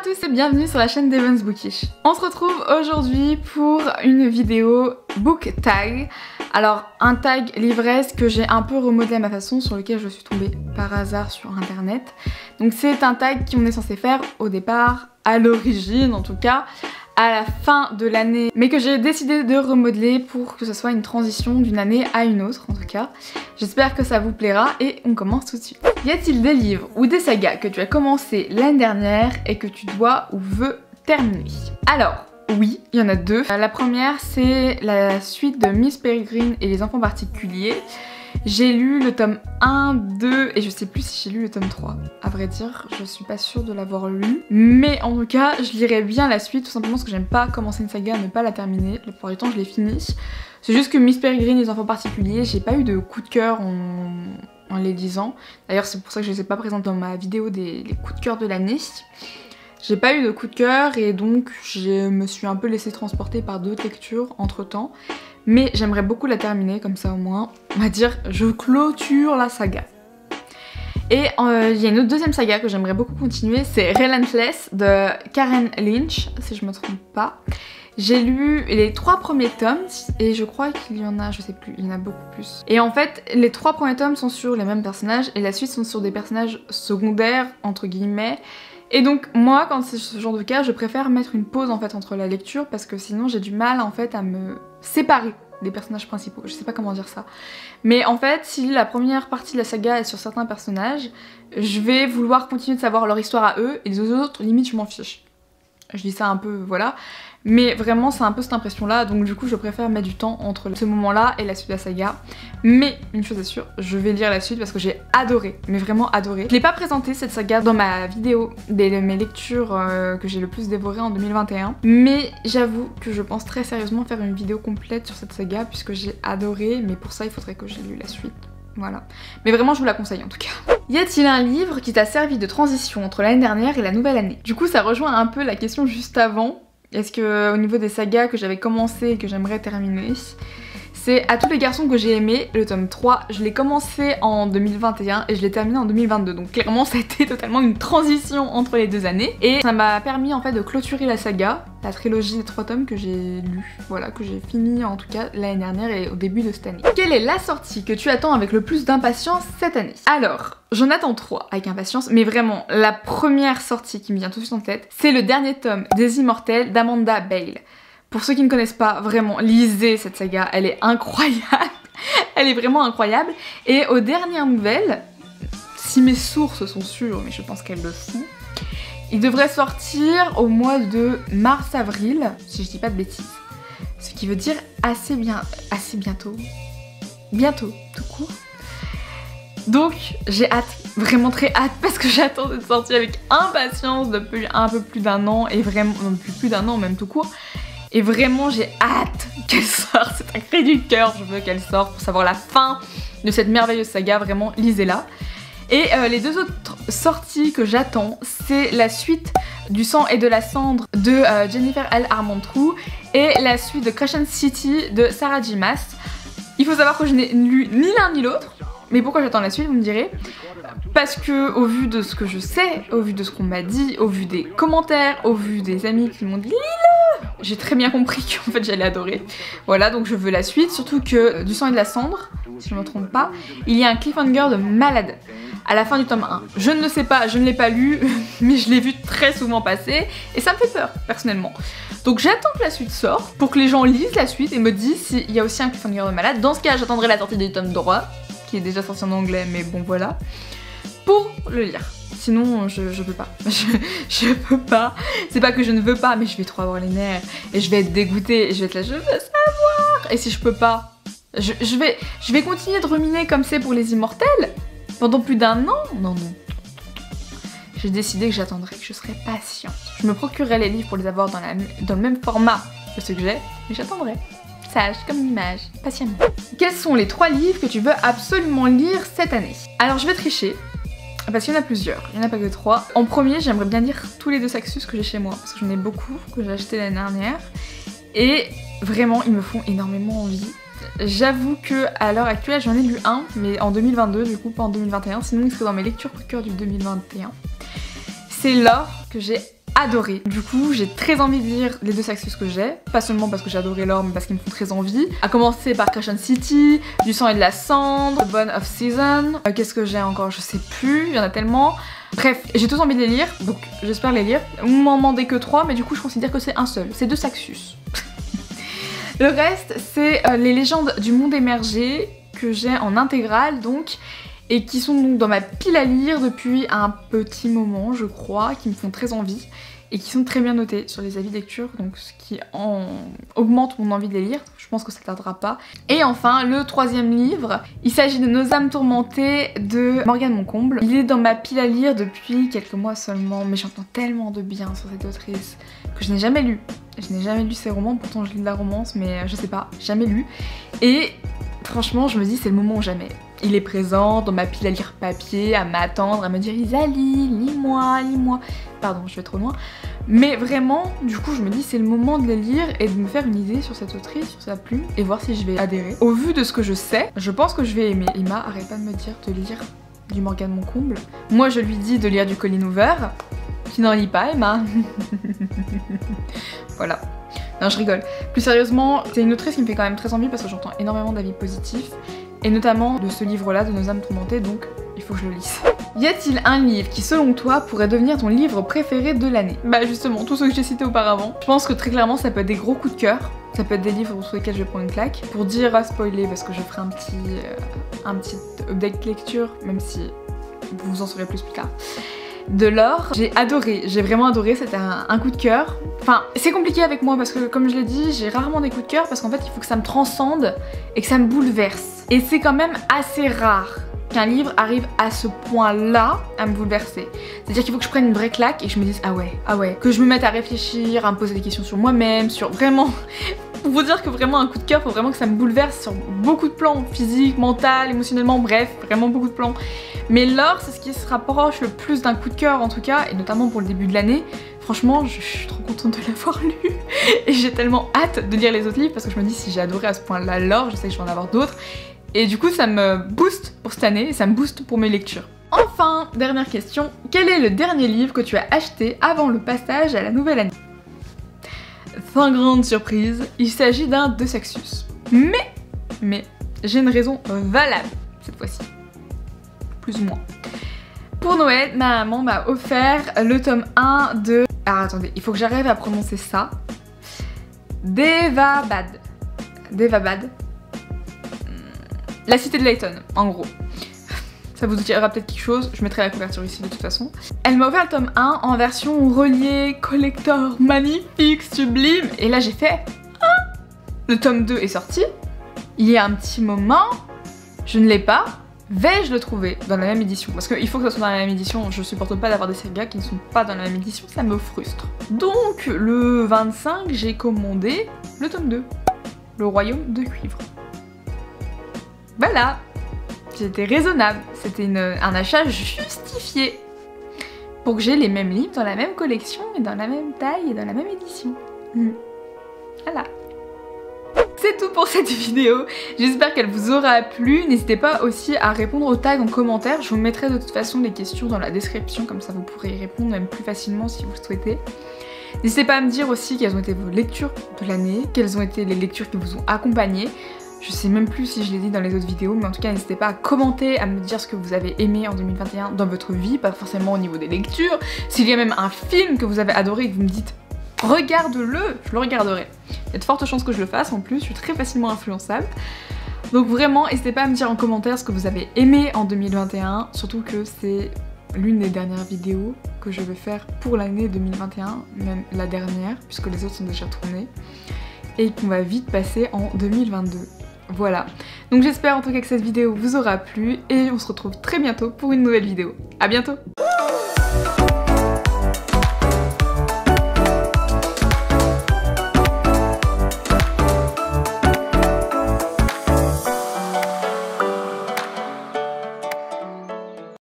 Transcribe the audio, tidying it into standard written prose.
tous et bienvenue sur la chaîne d'Evans Bookish. On se retrouve aujourd'hui pour une vidéo book tag. Alors un tag livresque que j'ai un peu remodelé à ma façon, sur lequel je suis tombée par hasard sur internet. Donc c'est un tag qu'on est censé faire au départ, à l'origine en tout cas, à la fin de l'année, mais que j'ai décidé de remodeler pour que ce soit une transition d'une année à une autre en tout cas. J'espère que ça vous plaira et on commence tout de suite. Y a-t-il des livres ou des sagas que tu as commencé l'année dernière et que tu dois ou veux terminer? Alors oui, il y en a deux. La première c'est la suite de Miss Peregrine et les enfants particuliers. J'ai lu le tome 1, 2 et je sais plus si j'ai lu le tome 3. À vrai dire, je suis pas sûre de l'avoir lu. Mais en tout cas, je lirai bien la suite, tout simplement parce que j'aime pas commencer une saga et ne pas la terminer. La plupart du temps, je l'ai finie. C'est juste que Miss Peregrine et les enfants particuliers, j'ai pas eu de coup de cœur en les lisant. D'ailleurs, c'est pour ça que je les ai pas présentes dans ma vidéo des coups de cœur de l'année. J'ai pas eu de coup de cœur et donc je me suis un peu laissée transporter par d'autres lectures entre temps. Mais j'aimerais beaucoup la terminer, comme ça au moins, on va dire, je clôture la saga. Et il y a une autre deuxième saga que j'aimerais beaucoup continuer, c'est Relentless de Karen Lynch, si je me trompe pas. J'ai lu les 3 premiers tomes et je crois qu'il y en a, je sais plus, il y en a beaucoup plus. Et en fait, les 3 premiers tomes sont sur les mêmes personnages et la suite sont sur des personnages secondaires, entre guillemets. Et donc moi, quand c'est ce genre de cas, je préfère mettre une pause en fait entre la lecture parce que sinon j'ai du mal en fait à me séparer des personnages principaux. Je sais pas comment dire ça. Mais en fait, si la première partie de la saga est sur certains personnages, je vais vouloir continuer de savoir leur histoire à eux et les autres, limite, je m'en fiche. Je dis ça un peu, voilà. Mais vraiment, c'est un peu cette impression-là, donc du coup, je préfère mettre du temps entre ce moment-là et la suite de la saga. Mais, une chose est sûre, je vais lire la suite parce que j'ai adoré, mais vraiment adoré. Je l'ai pas présenté, cette saga, dans ma vidéo de mes lectures que j'ai le plus dévorées en 2021. Mais j'avoue que je pense très sérieusement faire une vidéo complète sur cette saga, puisque j'ai adoré, mais pour ça, il faudrait que j'ai lu la suite. Voilà. Mais vraiment, je vous la conseille en tout cas. Y a-t-il un livre qui t'a servi de transition entre l'année dernière et la nouvelle année? Du coup, ça rejoint un peu la question juste avant. Est-ce que au niveau des sagas que j'avais commencé et que j'aimerais terminer, c'est À tous les garçons que j'ai aimé, le tome 3, je l'ai commencé en 2021 et je l'ai terminé en 2022. Donc clairement ça a été totalement une transition entre les deux années. Et ça m'a permis en fait de clôturer la saga, la trilogie des 3 tomes que j'ai lu, voilà, que j'ai fini en tout cas l'année dernière et au début de cette année. Quelle est la sortie que tu attends avec le plus d'impatience cette année? Alors, j'en attends 3 avec impatience, mais vraiment la première sortie qui me vient tout de suite en tête, c'est le dernier tome des Immortels d'Amanda Bale. Pour ceux qui ne connaissent pas, vraiment, lisez cette saga, elle est incroyable. Elle est vraiment incroyable. Et aux dernières nouvelles, si mes sources sont sûres, mais je pense qu'elles le font, il devrait sortir au mois de mars-avril, si je dis pas de bêtises. Ce qui veut dire assez bientôt. Bientôt, tout court. Donc j'ai hâte, vraiment très hâte, parce que j'attends cette sortie avec impatience depuis un peu plus d'un an, et vraiment, non, depuis plus d'un an même tout court. Et vraiment j'ai hâte qu'elle sorte, c'est un cri du cœur, je veux qu'elle sorte pour savoir la fin de cette merveilleuse saga, vraiment lisez-la. Et les deux autres sorties que j'attends, c'est la suite du sang et de la cendre de Jennifer L. Armentrout et la suite de Crescent City de Sarah J. Maas. Il faut savoir que je n'ai lu ni l'un ni l'autre. Mais pourquoi j'attends la suite, vous me direz? Parce que au vu de ce que je sais, au vu de ce qu'on m'a dit, au vu des commentaires, au vu des amis qui m'ont dit lis-le, j'ai très bien compris qu'en fait j'allais adorer. Voilà, donc je veux la suite, surtout que du sang et de la cendre, si je ne me trompe pas, il y a un cliffhanger de malade à la fin du tome 1. Je ne le sais pas, je ne l'ai pas lu, mais je l'ai vu très souvent passer et ça me fait peur personnellement. Donc j'attends que la suite sorte pour que les gens lisent la suite et me disent s'il y a aussi un cliffhanger de malade. Dans ce cas, j'attendrai la sortie du tome 3, qui est déjà sorti en anglais, mais bon voilà, pour le lire. Sinon je peux pas, je peux pas, c'est pas que je ne veux pas, mais je vais trop avoir les nerfs, et je vais être dégoûtée, et je vais être là, je veux savoir, et si je peux pas, je vais continuer de ruminer comme c'est pour les Immortels, pendant plus d'un an, non. J'ai décidé que j'attendrais, que je serais patiente. Je me procurerai les livres pour les avoir dans le même format que ceux que j'ai, mais j'attendrai. Sage comme une image, patiemment. Quels sont les 3 livres que tu veux absolument lire cette année? Alors je vais tricher, parce qu'il y en a plusieurs, il n'y en a pas que 3. En premier, j'aimerais bien lire tous les 2 Saxus que j'ai chez moi, parce que j'en ai beaucoup, que j'ai acheté l'année dernière. Et vraiment, ils me font énormément envie. J'avoue que à l'heure actuelle, j'en ai lu un, mais en 2022, du coup pas en 2021, sinon il serait dans mes lectures coup de cœur du 2021. C'est L'or que j'ai adoré. Du coup, j'ai très envie de lire les 2 Saxus que j'ai, pas seulement parce que j'ai adoré l'or, mais parce qu'ils me font très envie. À commencer par Crescent City, Du sang et de la cendre, Bone of Season. Qu'est-ce que j'ai encore? Je sais plus, il y en a tellement. Bref, j'ai tous envie de les lire, donc j'espère les lire. On m'en demandait que 3, mais du coup je considère que c'est un seul, c'est 2 Saxus. Le reste, c'est les légendes du monde émergé que j'ai en intégrale donc, et qui sont donc dans ma pile à lire depuis un petit moment je crois, qui me font très envie et qui sont très bien notés sur les avis de lecture, donc ce qui augmente mon envie de les lire, je pense que ça tardera pas. Et enfin, le 3e livre, il s'agit de Nos âmes tourmentées de Morgane Moncomble. Il est dans ma pile à lire depuis quelques mois seulement, mais j'entends tellement de bien sur cette autrice que je n'ai jamais lu. Je n'ai jamais lu ses romans, pourtant je lis de la romance, mais je sais pas, jamais lu. Et franchement, je me dis c'est le moment ou jamais. Il est présent dans ma pile à lire papier, à m'attendre, à me dire Isalie, lis-moi, lis-moi. Pardon, je vais trop loin. Mais vraiment, du coup, je me dis c'est le moment de les lire et de me faire une idée sur cette autrice, sur sa plume, et voir si je vais adhérer. Au vu de ce que je sais, je pense que je vais aimer. Emma arrête pas de me dire de lire du Morgane Moncomble. Moi, je lui dis de lire du Colleen Hoover, qui n'en lit pas, Emma. Voilà. Non, je rigole. Plus sérieusement, c'est une autrice qui me fait quand même très envie parce que j'entends énormément d'avis positifs. Et notamment de ce livre-là, de Nos âmes tourmentées, donc il faut que je le lise. Y a-t-il un livre qui, selon toi, pourrait devenir ton livre préféré de l'année? Bah justement, tous ceux que j'ai cités auparavant. Je pense que très clairement, ça peut être des gros coups de cœur. Ça peut être des livres sur lesquels je vais prendre une claque. Pour dire à spoiler, parce que je ferai un petit update lecture, même si vous en saurez plus tard. De l'or, j'ai adoré, j'ai vraiment adoré, c'était un coup de cœur. Enfin, c'est compliqué avec moi parce que comme je l'ai dit, j'ai rarement des coups de cœur parce qu'en fait il faut que ça me transcende et que ça me bouleverse. Et c'est quand même assez rare qu'un livre arrive à ce point-là à me bouleverser. C'est-à-dire qu'il faut que je prenne une vraie claque et que je me dise ah ouais, que je me mette à réfléchir, à me poser des questions sur moi-même, sur vraiment... Pour vous dire que vraiment un coup de cœur, faut vraiment que ça me bouleverse sur beaucoup de plans, physique, mental, émotionnellement, bref, vraiment beaucoup de plans. Mais l'or, c'est ce qui se rapproche le plus d'un coup de cœur en tout cas, et notamment pour le début de l'année. Franchement, je suis trop contente de l'avoir lu et j'ai tellement hâte de lire les autres livres parce que je me dis si j'ai adoré à ce point-là l'or, je sais que je vais en avoir d'autres. Et du coup, ça me booste pour cette année et ça me booste pour mes lectures. Enfin, dernière question, quel est le dernier livre que tu as acheté avant le passage à la nouvelle année? Sans grande surprise, il s'agit d'un de Saxus. Mais, j'ai une raison valable cette fois-ci. Plus ou moins. Pour Noël, ma maman m'a offert le tome 1 de... Alors attendez, il faut que j'arrive à prononcer ça. Daevabad. Daevabad. La cité de Layton, en gros. Ça vous dira peut-être quelque chose, je mettrai la couverture ici de toute façon. Elle m'a offert le tome 1 en version reliée, collector, magnifique, sublime. Et là j'ai fait... Ah, le tome 2 est sorti. Il y a un petit moment, je ne l'ai pas. Vais-je le trouver dans la même édition? Parce qu'il faut que ça soit dans la même édition, je supporte pas d'avoir des sagas qui ne sont pas dans la même édition, ça me frustre. Donc le 25, j'ai commandé le tome 2, Le Royaume de Cuivre. Voilà, c'était raisonnable, c'était un achat justifié pour que j'ai les mêmes livres dans la même collection et dans la même taille et dans la même édition. Voilà. C'est tout pour cette vidéo, j'espère qu'elle vous aura plu. N'hésitez pas aussi à répondre aux tags en commentaire, je vous mettrai de toute façon les questions dans la description, comme ça vous pourrez y répondre même plus facilement si vous le souhaitez. N'hésitez pas à me dire aussi quelles ont été vos lectures de l'année, quelles ont été les lectures qui vous ont accompagné. Je sais même plus si je l'ai dit dans les autres vidéos, mais en tout cas n'hésitez pas à commenter, à me dire ce que vous avez aimé en 2021 dans votre vie, pas forcément au niveau des lectures. S'il y a même un film que vous avez adoré et que vous me dites regarde-le, je le regarderai. Il y a de fortes chances que je le fasse en plus, je suis très facilement influençable. Donc vraiment, n'hésitez pas à me dire en commentaire ce que vous avez aimé en 2021, surtout que c'est l'une des dernières vidéos que je vais faire pour l'année 2021, même la dernière, puisque les autres sont déjà tournées, et qu'on va vite passer en 2022. Voilà, donc j'espère en tout cas que cette vidéo vous aura plu, et on se retrouve très bientôt pour une nouvelle vidéo. À bientôt!